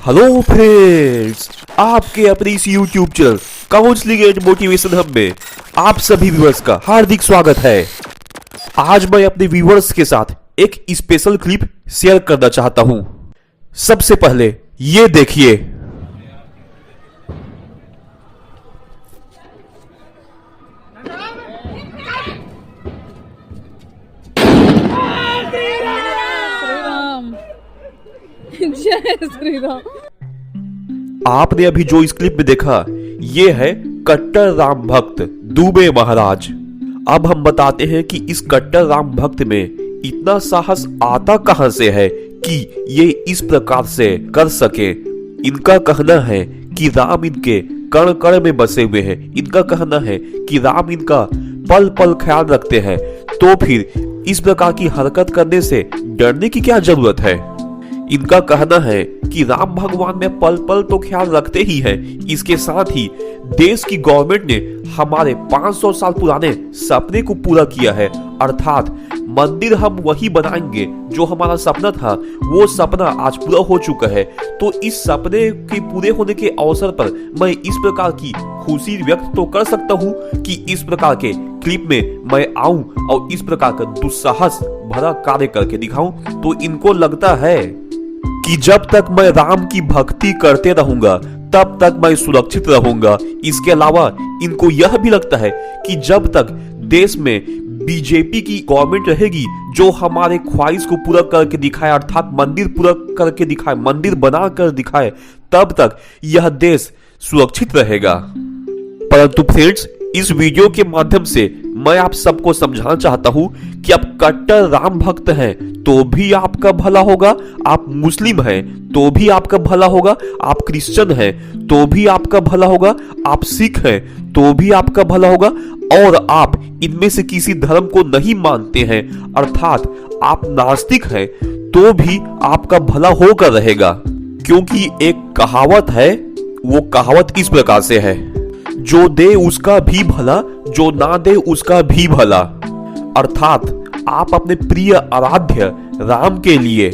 Hello friends, आपके अपने इस YouTube channel counselling and motivation hub में आप सभी व्यूअर्स का हार्दिक स्वागत है। आज मैं अपने व्यूअर्स के साथ एक स्पेशल क्लिप शेयर करना चाहता हूं। सबसे पहले ये देखिए। जय श्री राम। आपने अभी जो इस क्लिप में देखा, ये है कट्टर राम भक्त दुबे महाराज। अब हम बताते हैं कि इस कट्टर राम भक्त में इतना साहस आता कहां से है कि ये इस प्रकार से कर सके। इनका कहना है कि राम इनके कण कण में बसे हुए हैं। इनका कहना है कि राम इनका पल पल ख्याल रखते हैं, तो फिर इस प्रकार की हरकत करने से डरने की क्या जरूरत है। इनका कहना है कि राम भगवान में पल पल तो ख्याल रखते ही है, इसके साथ ही देश की गवर्नमेंट ने हमारे 500 साल पुराने सपने को पूरा किया है, अर्थात मंदिर हम वही बनाएंगे जो हमारा सपना था। वो सपना आज पूरा हो चुका है। तो इस सपने के पूरे होने के अवसर पर मैं इस प्रकार की खुशी व्यक्त तो कर सकता हूँ कि इस प्रकार के क्लिप में मैं आऊं और इस प्रकार का दुस्साहस भरा कार्य करके दिखाऊं। तो इनको लगता है कि जब तक मैं राम की भक्ति करते रहूंगा तब तक मैं सुरक्षित रहूंगा। इसके अलावा इनको यह भी लगता है कि जब तक देश में बीजेपी की गवर्नमेंट रहेगी जो हमारे ख्वाहिश को पूरा करके दिखाए, अर्थात मंदिर पूरा करके दिखाए, मंदिर बना कर दिखाए, तब तक यह देश सुरक्षित रहेगा। परंतु फ्रेंड्स, इस वीडियो के माध्यम से मैं आप सबको समझाना चाहता हूं कि आप कट्टर राम भक्त हैं तो भी आपका भला होगा, आप मुस्लिम हैं तो भी आपका भला होगा, आप क्रिश्चियन हैं तो भी आपका भला होगा, आप सिख हैं तो भी आपका भला होगा, और आप इनमें से किसी धर्म को नहीं मानते हैं, अर्थात आप नास्तिक हैं, तो भी आपका भला होकर रहेगा। क्योंकि एक कहावत है, वो कहावत इस प्रकार से है, जो दे उसका भी भला, जो ना दे उसका भी भला। अर्थात आप अपने प्रिय आराध्य राम के लिए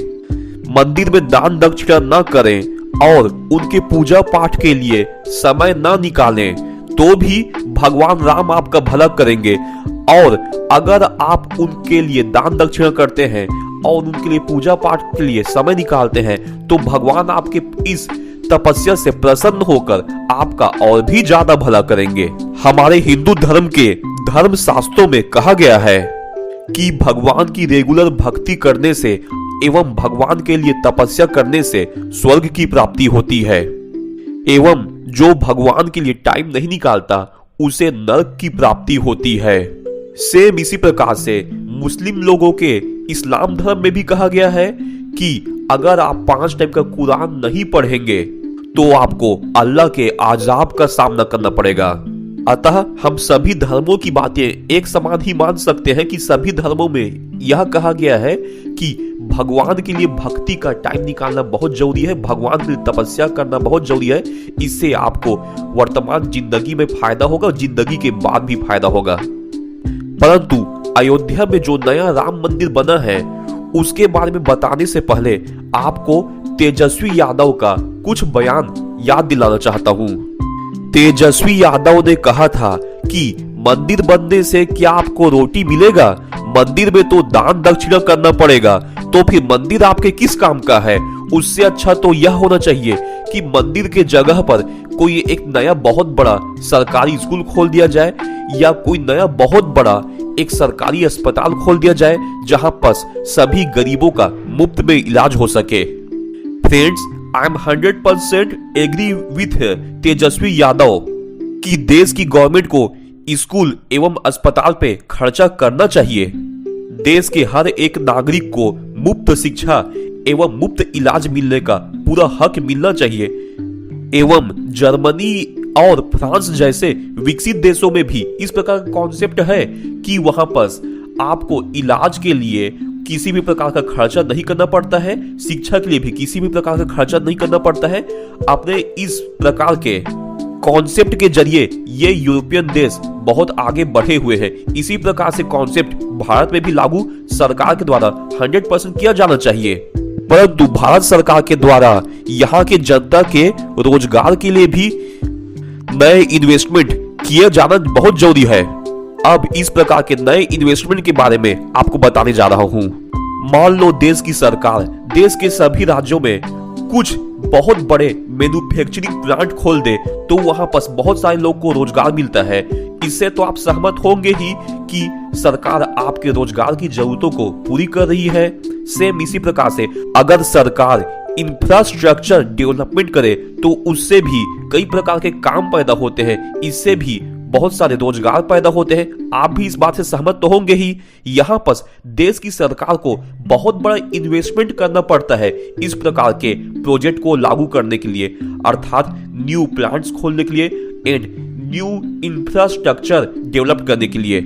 मंदिर में दान दक्षिणा न करें और उनके पूजा पाठ के लिए समय न निकालें तो भी भगवान राम आपका भला करेंगे। और अगर आप उनके लिए दान दक्षिणा करते हैं और उनके लिए पूजा पाठ के लिए समय निकालते हैं तो भगवान आपके इस तपस्या से प्रसन्न होकर आपका और भी ज्यादा भला करेंगे। हमारे हिंदू धर्म के धर्म शास्त्रों में कहा गया है कि भगवान की रेगुलर भक्ति करने से एवं भगवान के लिए तपस्या करने से स्वर्ग की प्राप्ति होती है, एवं जो भगवान के लिए टाइम नहीं निकालता उसे नरक की प्राप्ति होती है। सेम इसी प्रकार से मुस्लिम लोगों के इस्लाम धर्म में भी कहा गया है कि अगर आप 5 टाइम का कुरान नहीं पढ़ेंगे तो आपको अल्लाह के आजाब का सामना करना पड़ेगा। अतः हम सभी धर्मों की बातें एक समान ही मान सकते हैं कि सभी धर्मों में यह कहा गया है कि भगवान के लिए भक्ति का टाइम निकालना बहुत जरूरी है, भगवान के लिए तपस्या करना बहुत जरूरी है। इससे आपको वर्तमान जिंदगी में फायदा होगा और जिंदगी के बाद भी फायदा होगा। परंतु अयोध्या में जो नया राम मंदिर बना है उसके बारे में बताने से पहले आपको तेजस्वी यादव का कुछ बयान याद दिलाना चाहता हूं। तेजस्वी यादव ने कहा था कि मंदिर बनने से क्या आपको रोटी मिलेगा, मंदिर में तो दान दक्षिणा करना पड़ेगा, तो फिर मंदिर आपके किस काम का है। उससे अच्छा तो यह होना चाहिए कि मंदिर के जगह पर कोई एक नया बहुत बड़ा सरकारी स्कूल खोल दिया जाए या कोई नया बहुत बड़ा एक सरकारी अस्पताल खोल दिया जाए जहां पर सभी गरीबों का मुफ्त में इलाज हो सके। Friends, I am 100% agree with Tejashwi Yadav कि देश की गवर्नमेंट को स्कूल एवं अस्पताल पे खर्चा करना चाहिए। देश के हर एक नागरिक को मुफ्त शिक्षा एवं मुफ्त इलाज मिलने का पूरा हक मिलना चाहिए। एवं जर्मनी और फ्रांस जैसे विकसित देशों में भी इस प्रकार का कॉन्सेप्ट है कि वहां पर आपको इलाज के लिए किसी भी प्रकार का खर्चा नहीं करना पड़ता है, शिक्षा के लिए भी किसी भी प्रकार का खर्चा नहीं करना पड़ता है। अपने इस प्रकार के कॉन्सेप्ट के जरिए ये यूरोपियन देश बहुत आगे बढ़े हुए हैं। इसी प्रकार से कॉन्सेप्ट भारत में भी लागू सरकार के द्वारा 100% किया जाना चाहिए। परंतु भारत सरकार के द्वारा यहाँ के जनता के रोजगार के लिए भी नए इन्वेस्टमेंट किए जाना बहुत जरूरी है। अब इस प्रकार के नए इन्वेस्टमेंट के बारे में आपको बताने जा रहा हूँ। मान लो देश की सरकार देश के सभी राज्यों में कुछ बहुत बड़े मैन्युफैक्चरिंग प्लांट खोल दे तो वहां पर बहुत सारे लोग को रोजगार मिलता है। इससे तो आप सहमत होंगे ही कि सरकार आपके रोजगार की जरूरतों को पूरी कर रही है। सेम इसी प्रकार से अगर सरकार इंफ्रास्ट्रक्चर डेवलपमेंट करे तो उससे भी कई प्रकार के काम पैदा होते हैं, इससे भी बहुत सारे रोजगार पैदा होते हैं। आप भी इस बात से सहमत तो होंगे ही। यहाँ पर देश की सरकार को बहुत बड़ा इन्वेस्टमेंट करना पड़ता है इस प्रकार के प्रोजेक्ट को लागू करने के लिए, अर्थात न्यू प्लांट्स खोलने के लिए एंड न्यू इंफ्रास्ट्रक्चर डेवलप करने के लिए।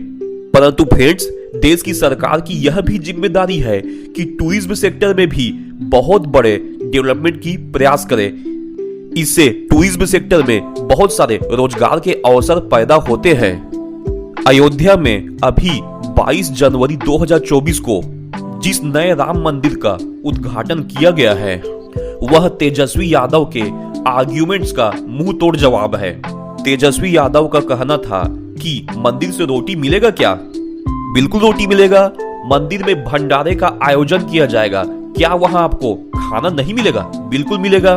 परंतु फ्रेंड्स, देश की सरकार की यह भी जिम्मेदारी है कि टूरिज्म सेक्टर में भी बहुत बड़े डेवलपमेंट की प्रयास करे। इससे टूरिज्म सेक्टर में बहुत सारे रोजगार के अवसर पैदा होते हैं। अयोध्या में अभी 22 जनवरी 2024 को जिस नए राम मंदिर का उद्घाटन किया गया है वह तेजस्वी यादव के आर्ग्यूमेंट्स का मुंह तोड़ जवाब है। तेजस्वी यादव का कहना था कि मंदिर से रोटी मिलेगा क्या? बिल्कुल रोटी मिलेगा। मंदिर में भंडारे का आयोजन किया जाएगा, क्या वहां आपको खाना नहीं मिलेगा? बिल्कुल मिलेगा।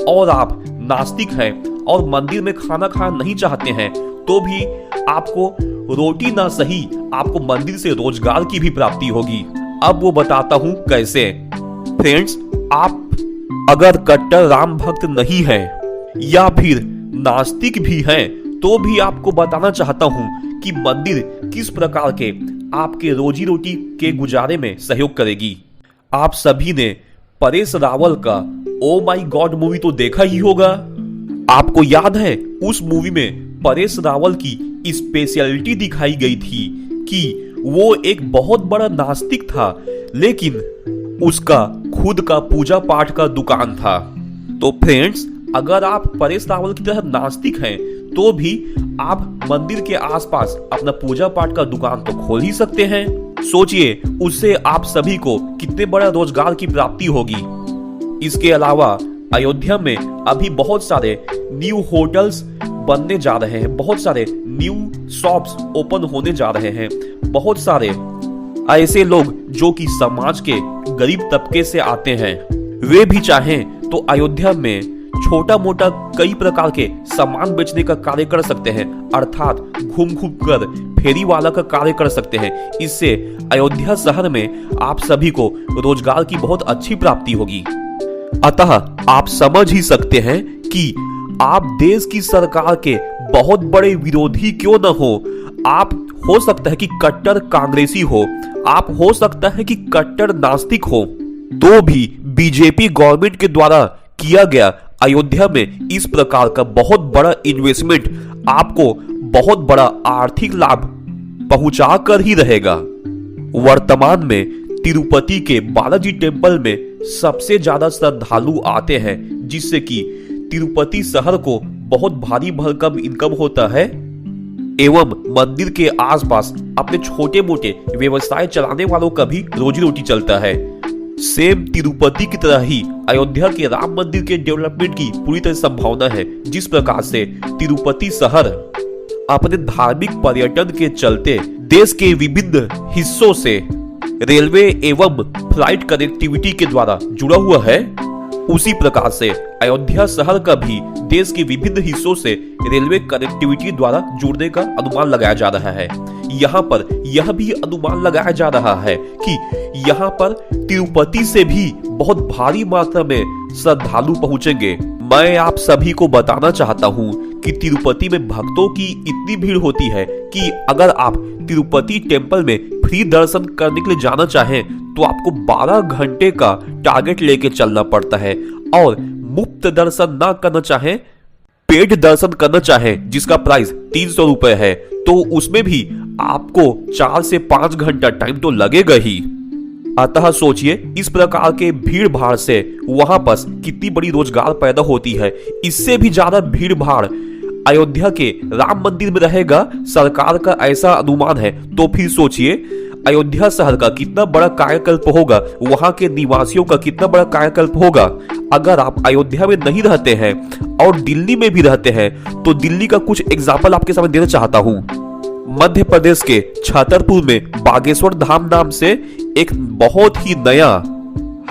और आप नास्तिक हैं और मंदिर में खाना खाना नहीं चाहते हैं तो भी आपको रोटी ना सही आपको मंदिर से रोजगार की भी प्राप्ति होगी। अब वो बताता हूं कैसे। फ्रेंड्स, आप अगर कट्टर राम भक्त नहीं हैं या फिर नास्तिक भी हैं तो भी आपको बताना चाहता हूं कि मंदिर किस प्रकार के आपके रोजी रोटी के गुजारे में सहयोग करेगी। आप सभी ने परेश रावल का ओ माई गॉड मूवी तो देखा ही होगा। आपको याद है उस मूवी में परेश रावल की स्पेशलिटी दिखाई गई थी कि वो एक बहुत बड़ा नास्तिक था लेकिन उसका खुद का पूजा पाठ का दुकान था। तो फ्रेंड्स, अगर आप परेश रावल की तरह नास्तिक हैं तो भी आप मंदिर के आसपास अपना पूजा पाठ का दुकान तो खोल ही सकते हैं। सोचिए उससे आप सभी को कितने बड़ा रोजगार की प्राप्ति होगी। इसके अलावा अयोध्या में अभी बहुत सारे न्यू होटल्स बनने जा रहे हैं, बहुत सारे न्यू शॉप्स ओपन होने जा रहे हैं। बहुत सारे ऐसे लोग जो कि समाज के गरीब तबके से आते हैं वे भी चाहें तो अयोध्या में छोटा मोटा कई प्रकार के सामान बेचने का कार्य कर सकते हैं, अर्थात घूम घूम कर फेरी वाला का कार्य कर सकते हैं। इससे अयोध्या शहर में आप सभी को रोजगार की बहुत अच्छी प्राप्ति होगी। अतः आप समझ ही सकते हैं कि आप देश की सरकार के बहुत बड़े विरोधी क्यों न हो। आप हो सकता है कि कट्टर कांग्रेसी हो, आप हो सकता है कि कट्टर नास्तिक हो, तो भी बीजेपी गवर्नमेंट के द्वारा किया गया अयोध्या में इस प्रकार का बहुत बड़ा इन्वेस्टमेंट आपको बहुत बड़ा आर्थिक लाभ पहुंचा कर ही रहेगा। वर्तमान में तिरुपति के बालाजी टेम्पल में सबसे ज्यादा श्रद्धालु आते हैं जिससे कि तिरुपति शहर को बहुत भारी भरकम इनकम होता है एवं मंदिर के आसपास अपने छोटे मोटे व्यवसाय चलाने वालों का भी रोजी रोटी चलता है। सेम तिरुपति की तरह ही अयोध्या के राम मंदिर के डेवलपमेंट की पूरी तरह संभावना है। जिस प्रकार से तिरुपति शहर अपने धार्मिक पर्यटन के चलते देश के विभिन्न हिस्सों से रेलवे एवं फ्लाइट कनेक्टिविटी के द्वारा जुड़ा हुआ है, उसी प्रकार से अयोध्या शहर का भी देश के विभिन्न हिस्सों से रेलवे कनेक्टिविटी द्वारा जुड़ने का अनुमान लगाया जा रहा है। यहाँ पर यह भी अनुमान लगाया जा रहा है कि यहाँ पर तिरुपति से भी बहुत भारी मात्रा में श्रद्धालु पहुंचेंगे। मैं आप सभी को बताना चाहता हूँ कि तिरुपति में भक्तों की इतनी भीड़ होती है कि अगर आप तिरुपति टेम्पल में फ्री दर्शन करने के लिए जाना चाहें तो आपको 12 घंटे का टारगेट लेके चलना पड़ता है, और मुफ्त दर्शन ना करना चाहें, पेड दर्शन करना चाहें जिसका प्राइस 300 रुपए है, तो उसमें भी आपको 4 से 5 घंटा टाइम तो लगेगा ही। अतः सोचिए इस प्रकार के भीड़ भाड़ से वहां पर कितनी बड़ी रोजगार पैदा होती है। इससे भी ज्यादा भीड़ भाड़ अयोध्या के राम मंदिर में रहेगा सरकार का ऐसा अनुमान है, तो फिर सोचिए अयोध्या शहर का कितना बड़ा कायाकल्प होगा, वहां के निवासियों का कितना बड़ा कायाकल्प होगा। अगर आप अयोध्या में नहीं रहते हैं और दिल्ली में भी रहते हैं तो दिल्ली का कुछ एग्जाम्पल आपके सामने देना चाहता हूं। मध्य प्रदेश के छतरपुर में बागेश्वर धाम नाम से एक बहुत ही नया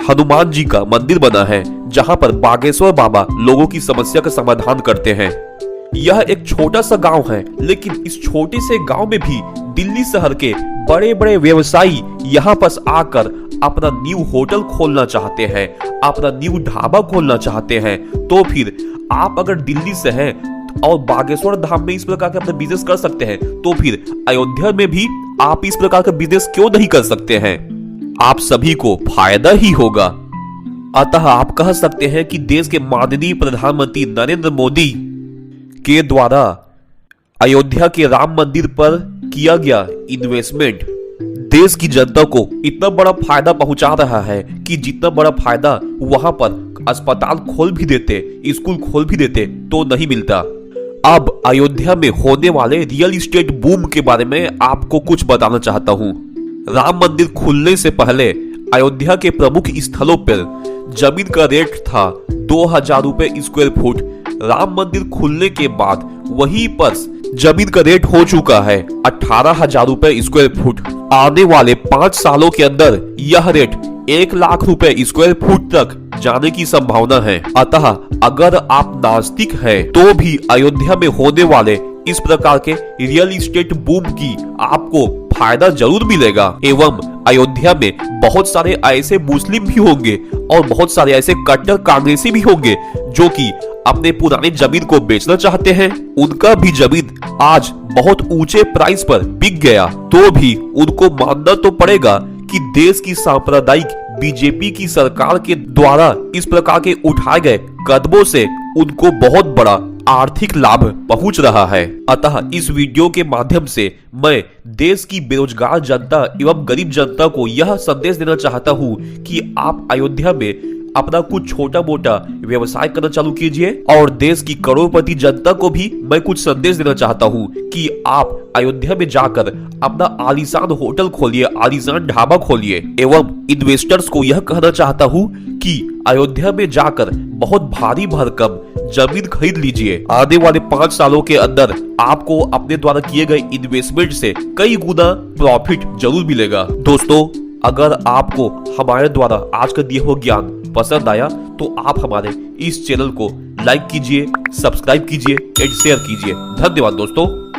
हनुमान जी का मंदिर बना है, जहां पर बागेश्वर बाबा लोगों की समस्या का समाधान करते हैं। यह एक छोटा सा गांव है, लेकिन इस छोटे से गांव में भी दिल्ली शहर के बड़े बड़े व्यवसायी यहाँ पर आकर अपना न्यू होटल खोलना चाहते हैं, अपना न्यू ढाबा खोलना चाहते हैं। तो फिर आप अगर दिल्ली से हैं और बागेश्वर धाम में इस प्रकार का अपना बिजनेस कर सकते हैं, तो फिर अयोध्या में भी आप इस प्रकार का बिजनेस क्यों नहीं कर सकते हैं? आप सभी को फायदा ही होगा। अतः आप कह सकते हैं कि देश के माननीय प्रधानमंत्री नरेंद्र मोदी के द्वारा अयोध्या के राम मंदिर पर किया गया इन्वेस्टमेंट देश की जनता को इतना बड़ा फायदा पहुंचा रहा है कि जितना बड़ा फायदा वहां पर अस्पताल खोल भी देते, स्कूल खोल भी देते तो नहीं मिलता। अब अयोध्या में होने वाले रियल एस्टेट बूम के बारे में आपको कुछ बताना चाहता हूं। राम मंदिर खुलने से पहले अयोध्या के प्रमुख स्थलों पर जमीन का रेट था 2000 रुपए स्क्वायर फुट। राम मंदिर खुलने के बाद वहीं पर जमीन का रेट हो चुका है 18,000 रुपए स्क्वायर फुट। आने वाले 5 सालों के अंदर यह रेट 1 लाख रुपए स्क्वायर फुट तक जाने की संभावना है। अतः अगर आप नास्तिक हैं तो भी अयोध्या में होने वाले इस प्रकार के रियल एस्टेट बूम की आपको फायदा जरूर मिलेगा। एवं अयोध्या में बहुत सारे ऐसे मुस्लिम भी होंगे और बहुत सारे ऐसे कट्टर कांग्रेसी भी होंगे जो कि अपने पुराने जमीन को बेचना चाहते हैं। उनका भी जमीन आज बहुत ऊंचे प्राइस पर बिक गया, तो भी उनको मानना तो पड़ेगा कि देश की सांप्रदायिक बीजेपी की सरकार के द्वारा इस प्रकार के उठाए गए कदमों से उनको बहुत बड़ा आर्थिक लाभ पहुंच रहा है। अतः इस वीडियो के माध्यम से मैं देश की बेरोजगार जनता एवं गरीब जनता को यह संदेश देना चाहता हूं कि आप अयोध्या में अपना कुछ छोटा मोटा व्यवसाय करना चालू कीजिए। और देश की करोड़पति जनता को भी मैं कुछ संदेश देना चाहता हूं कि आप अयोध्या में जाकर अपना आलीशान होटल खोलिए, आलीशान ढाबा खोलिए। एवं इन्वेस्टर्स को यह कहना चाहता हूं कि अयोध्या में जाकर बहुत भारी भरकम जमीन खरीद लीजिए। आने वाले 5 सालों के अंदर आपको अपने द्वारा किए गए इन्वेस्टमेंट से कई गुना प्रॉफिट जरूर मिलेगा। दोस्तों, अगर आपको हमारे द्वारा आज का दिया हुआ ज्ञान पसंद आया तो आप हमारे इस चैनल को लाइक कीजिए, सब्सक्राइब कीजिए एंड शेयर कीजिए। धन्यवाद दोस्तों।